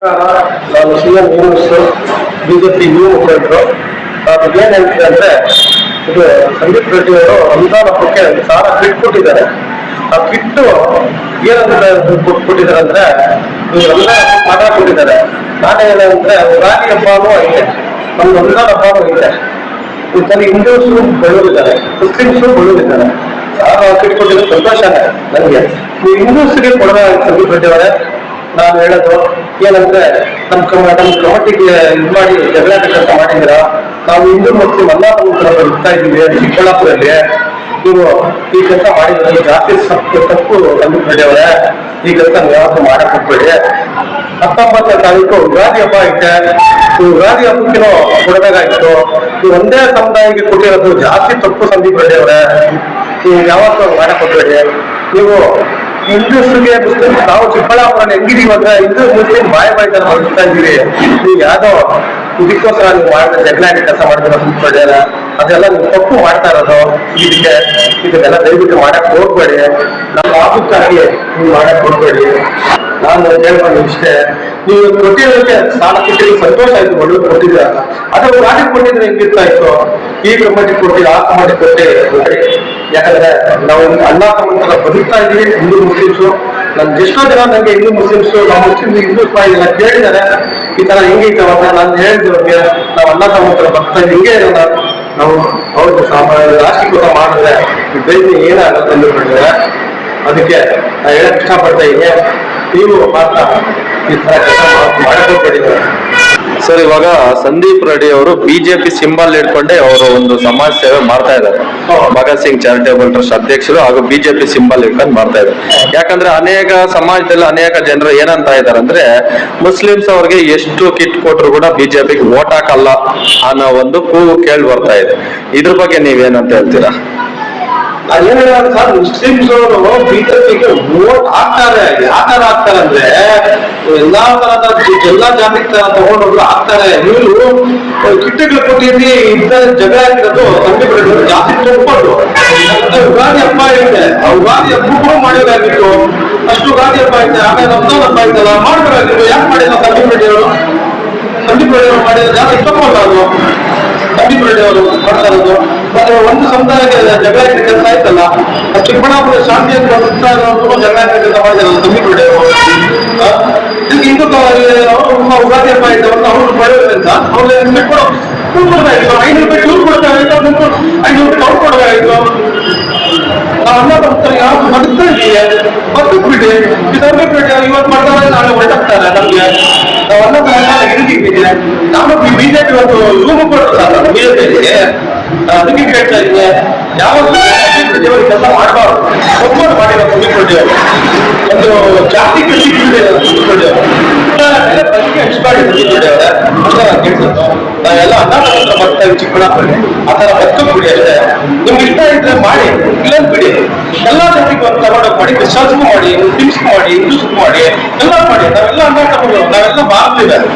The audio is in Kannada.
ನಾನು ಸಿಎಂ ಬಿಜೆಪಿ ಯುವ ಮುಖಂಡರು. ಅದು ಏನ್ ಹೇಳ್ತಿದೆ ಅಂದ್ರೆ, ಇದು ಸಂದೀಪ್ ರೆಡ್ಡಿ ಅವರು ಅನುದಾನ ಹಬ್ಬಕ್ಕೆ ಸಾಲ ಕಿಟ್ ಕೊಟ್ಟಿದ್ದಾರೆ. ಆ ಕಿಟ್ಟು ಏನಂತ ಕೊಟ್ಟಿದ್ದಾರೆ ಅಂದ್ರೆ, ಪಾಠ ಕೊಟ್ಟಿದ್ದಾರೆ. ನಾನೇ ಏನಂದ್ರೆ, ಯುಗಾದಿ ಹಬ್ಬನೂ ಐತೆ, ನಮ್ದು ಅನುದಾನ ಹಬ್ಬನೂ ಐತೆ. ಇದರಲ್ಲಿ ಹಿಂದೂಸು ಬೆಳೆದಿದ್ದಾರೆ, ಮುಸ್ಲಿಮ್ಸು ಬೆಳೆದಿದ್ದಾರೆ. ಸಾಲ ಕಿಟ್ ಕೊಟ್ಟಿದ್ದು ಸಂತೋಷನೇ ನನಗೆ. ನೀವು ಹಿಂದೂಸ್ಗೆ ಕೊಡೋದ ಸಂದೀಪ್ ರೆಡ್ಡಿ ಅವರೇ, ನಾನು ಹೇಳೋದು ಏನಂದ್ರೆ, ನಮ್ಮ ಕಮಿಟಿಗೆ ಇದು ಮಾಡಿ ಜಗಳ ಕೆಲಸ ಮಾಡಿದ್ದೀರಾ. ನಾವು ಹಿಂದೂ ಮುಸ್ಲಿಂ ಎಲ್ಲ ಬರ್ತಾ ಇದ್ದೀವಿ ಚಿಕ್ಕಬಳ್ಳಾಪುರಲ್ಲಿ. ನೀವು ಈ ಕೆಲಸ ಮಾಡಿದ್ರೆ ಜಾಸ್ತಿ ತಪ್ಪು ಸಂದೀಪ್ ರೆಡ್ಡಿ ಅವರೇ. ಈ ಕೆಲಸ ಯಾವತ್ತೂ ಮಾಡಕ್ ಹೋಗ್ಬೇಡಿ. 19ನೇ ತಾರೀಕು ಯುಗಾದಿ ಹಬ್ಬ ಐತೆ. ಯುಗಾದಿ ಹಬ್ಬಕ್ಕೇನೋ ಕೊಡಬೇಕಾಗಿತ್ತು. ನೀವು ಒಂದೇ ಸಮುದಾಯಕ್ಕೆ ಕೊಟ್ಟಿರೋದು ಜಾಸ್ತಿ ತಪ್ಪು ಸಂದೀಪ್ ರೆಡ್ಡಿ ಅವರೇ. ನೀವು ಯಾವತ್ತೂ ಮಾಡಕ್ ಹೋಗ್ಬೇಡಿ. ನೀವು ಹಿಂದೂಸ್ಗೆ ಮುಸ್ಲಿಂ, ನಾವು ಚಿಕ್ಕಬಳ್ಳಾಪುರ ಹೆಂಗಿದೀವಿ ಅಂದ್ರೆ ಹಿಂದೂ ಮುಸ್ಲಿಂ ಬಾಯಿ ತರ ಬದುಕ್ತಾ ಇದೀವಿ. ನೀವು ಯಾವ್ದೋ ಇದಕ್ಕೋಸ್ಕರ ನೀವು ಮಾಡಿದ್ರೆ ಜಗಳ ಕೆಲಸ ಮಾಡಿದ್ರೆ ಸುತ್ತಬೇಡ. ಅದೆಲ್ಲ ನೀವು ತಪ್ಪು ಮಾಡ್ತಾ ಇರೋದು. ಇದನ್ನೆಲ್ಲ ದಯವಿಟ್ಟು ಮಾಡಕ್ ಹೋಗ್ಬೇಡಿ. ನಮ್ಮ ಆಫೀಸ್ಗಾಗಿ ನೀವು ಮಾಡಕ್ ಹೋಗ್ಬೇಡಿ. ನಾನು ಹೇಳ್ಕೊಂಡು ಇಷ್ಟೇ, ನೀವು ಕೊಟ್ಟಿರೋದಕ್ಕೆ ಸಾಲ ಕೊಟ್ಟಿದ್ದು ಸಂತೋಷ ಆಯ್ತು. ಒಳ್ಳೆ ಕೊಟ್ಟಿದ್ದೀರ, ಅದ್ರ ಗಾಡಿ ಕೊಟ್ಟಿದ್ರೆ ಹೆಂಗಿರ್ತಾ ಇತ್ತು. ಈ ಕಮಿಟಿ ಕೊಟ್ಟಿಲ್ಲ, ಆ ಕಮಿಟಿ ಕೊಟ್ಟೆ. ಯಾಕಂದ್ರೆ ನಾವು ಅಣ್ಣ ತಮ್ಮ ಬದುಕ್ತಾ ಇದೀವಿ ಹಿಂದೂ ಮುಸ್ಲಿಮ್ಸು. ನನ್ಗೆ ಎಷ್ಟೋ ಜನ ನಂಗೆ ಹಿಂದೂ ಮುಸ್ಲಿಮ್ಸು, ನಾವು ಮುಸ್ಲಿಂ ಹಿಂದೂ ಎಲ್ಲ ಕೇಳಿದ್ದಾರೆ ಈ ತರ ಹೆಂಗೈತೆ ಅಂತ. ನಾನು ಹೇಳಿದವ್ರಿಗೆ ನಾವು ಅಣ್ಣ ತಮ್ಮ ಬದುಕ್ತಾ ಇದ್ದೀವಿ, ಹಿಂಗೆ ಇರೋಣ ನಾವು. ಅವ್ರಿಗೆ ರಾಷ್ಟ್ರೀಕೃತ ಮಾಡಿದ್ರೆ ಬೆಳೆದು ಏನಾಗುತ್ತೆ ಅಂತ ಹೇಳಿದ್ರೆ, ಅದಕ್ಕೆ ನಾನು ಹೇಳಕ್ ಇಷ್ಟಪಡ್ತಾ ಇದ್ದೀನಿ. ನೀವು ಮಾತ್ರ ಈ ತರ ಕೆಲಸ ಮಾಡಕ್ ಹೋಗ್ಬೇಡಿದ್ದಾರೆ. ಸರ್, ಇವಾಗ ಸಂದೀಪ್ ರೆಡ್ಡಿ ಅವರು ಬಿಜೆಪಿ ಸಿಂಬಲ್ ಇಟ್ಕೊಂಡೆ ಅವರು ಒಂದು ಸಮಾಜ ಸೇವೆ ಮಾಡ್ತಾ ಇದ್ದಾರೆ. ಭಗತ್ ಸಿಂಗ್ ಚಾರಿಟೇಬಲ್ ಟ್ರಸ್ಟ್ ಅಧ್ಯಕ್ಷರು ಹಾಗೂ ಬಿಜೆಪಿ ಸಿಂಬಲ್ ಇಟ್ಕೊಂಡು ಮಾಡ್ತಾ ಇದ್ದಾರೆ. ಯಾಕಂದ್ರೆ ಅನೇಕ ಸಮಾಜದಲ್ಲಿ ಅನೇಕ ಜನರು ಏನಂತ ಇದ್ದಾರೆ ಅಂದ್ರೆ, ಮುಸ್ಲಿಮ್ಸ್ ಅವ್ರಿಗೆ ಎಷ್ಟು ಕಿಟ್ ಕೊಟ್ಟರು ಕೂಡ ಬಿಜೆಪಿಗೆ ವೋಟ್ ಹಾಕಲ್ಲ ಅನ್ನೋ ಒಂದು ಕೂಗು ಕೇಳಿ ಬರ್ತಾ ಇದೆ. ಇದ್ರ ಬಗ್ಗೆ ನೀವೇನಂತ ಹೇಳ್ತೀರಾ? ಅದೇನ ಸರ್, ಮುಸ್ಲಿಮ್ಸ್ ಅವರು ಬಿಜೆಪಿಗೆ ವೋಟ್ ಹಾಕ್ತಾರೆ. ಯಾಕಾರ ಹಾಕ್ತಾರೆ ಅಂದ್ರೆ, ಎಲ್ಲಾ ತರದ ಎಲ್ಲಾ ಜಾತಿ ತಗೊಂಡೋಗ್ರು ಹಾಕ್ತಾರೆ. ನೀವು ಕಿಟ್ಟಗಳು ಕೊಟ್ಟಿದ್ರಿ, ಇಂಥ ಜಗಳ ಆಗಿರೋದು ಸಂದೀಪ್ ರೆಡ್ಡಿ ಜಾಸ್ತಿ ತಗೊಂಡು. ಯುಗಾದಿ ಹಬ್ಬ ಇದೆ, ಆ ಯುಗಾದಿ ಹಬ್ಬಕ್ಕೂ ಮಾಡಬೇಕಾಗಿತ್ತು. ಅಷ್ಟು ಯುಗಾದಿ ಹಬ್ಬ ಐತೆ, ಆಮೇಲೆ ರಂಜಾನ್ ಹಬ್ಬ ಐತಲ್ಲ, ಮಾಡ್ಬೇಕಾಗಿತ್ತು. ಯಾಕೆ ಮಾಡಿಲ್ಲ ಸಂದೀಪ್ ರೆಡ್ಡಿ ಅವರು? ಸಂದೀಪ್ ರೆಡ್ಡಿ ಅವರು ಮಾಡಿದ್ರೆ ಯಾರು ಇಷ್ಟಪಡಲ್ಲ. ಅದು ಸಂದೀಪ್ ರೆಡ್ಡಿ ಅವರು ಮಾಡ್ತಾ ಇರೋದು ಒಂದು ಸಮುದಾಯಕ್ಕೆ ಜಗಳ ಕೆಲಸ ಆಯ್ತಲ್ಲ. ಚಿಕ್ಕಬಳ್ಳಾಪುರ ಶಾಂತಿ ಅಂತ ಜಗಳ ಕೆಲಸ ಮಾಡಿದಾರಲ್ಲ ಸಂದೀಪ್ ರೆಡ್ಡಿ ಅವರು. ಹಿಂದೂ ಯುಗಾದಿ ಹಬ್ಬ ಆಯ್ತು, ಅವ್ರು ಬರೋದ್ರಿಂದ ಅವ್ರಿಗೆ ಕೊಡಬೇಕಾಗಿತ್ತು. 500 ರೂಪಾಯಿ ಟೂರ್ ಕೊಡಬೇಕಾಗಿತ್ತು, 500 ರೂಪಾಯಿ ಅವ್ರು ಕೊಡಬೇಕಾಗಿತ್ತು. ನಾವು ಅನ್ನ ಬರ್ತಾರೆ, ಯಾವ ಬದುಕ್ತಾ ಇದೀವಿ, ಬದುಕ್ಬಿಡಿ. ಸಂದೀಪ್ ರೆಡ್ಡಿ ಇವತ್ತು ಮಾಡ್ತಾರೆ, ನಾಳೆ ಹೊರಟಾಗ್ತಾರೆ. ನಮ್ಗೆ ನಾವು ಅನ್ನ ಹಿಡಿದಿದ್ದೀವಿ. ನಾನು ಬಿಜೆಪಿ ಒಂದು ರೂಮ್ ಕೊಡ್ತಾರೆ ಬಿಜೆಪಿಗೆ. ಅದಕ್ಕೆ ಕೇಳ್ತಾ ಇದ್ದೀನಿ, ಯಾವಾಗ ಕೆಲಸ ಮಾಡಬಾರ್ದು. ಒಬ್ಬರು ಮಾಡಿರೋ ಸಂದೀಪ್ ರೆಡ್ಡಿ ಅವರು ಒಂದು ಜಾತಿ ಕೃಷಿ ಸಂದೀಪ್ ರೆಡ್ಡಿ ಅವರು ಇಷ್ಟಪಡಿ ಸಂದೀಪ್ ರೆಡ್ಡಿ ಅವರೇ ಅಂತ ನಾನು ಕೇಳ್ಸೋದು. ನಾವೆಲ್ಲ ಅನ್ನ ಬರ್ತಾ ಇದ್ದೀವಿ ಚಿಕ್ಕಬಳ್ಳಾಪುರಲ್ಲಿ. ಆ ಥರ ಬದುಕಿ ಅಷ್ಟೇ. ನಿಮ್ಗೆ ಇಷ್ಟ ಇದ್ರೆ ಮಾಡಿ, ಇಲ್ಲಂತ ಬಿಡಿ. ಎಲ್ಲಾ ಜಾತಿಗೂ ಒಂದು ತಗೊಂಡೋಗಿ ಮಾಡಿ, ಕ್ರಿಶ್ಚಿಯನ್ಸ್ಗೂ ಮಾಡಿ, ಮುಸ್ಲಿಮ್ಸ್ಗೂ ಮಾಡಿ, ಹಿಂದೂಸ್ಗೂ ಮಾಡಿ, ಎಲ್ಲ ಮಾಡಿ. ನಾವೆಲ್ಲ ಅನ್ನ ತಗೊಂಡು ನಾವೆಲ್ಲ ಮಾಡ್ತಿದ್ದಾರೆ.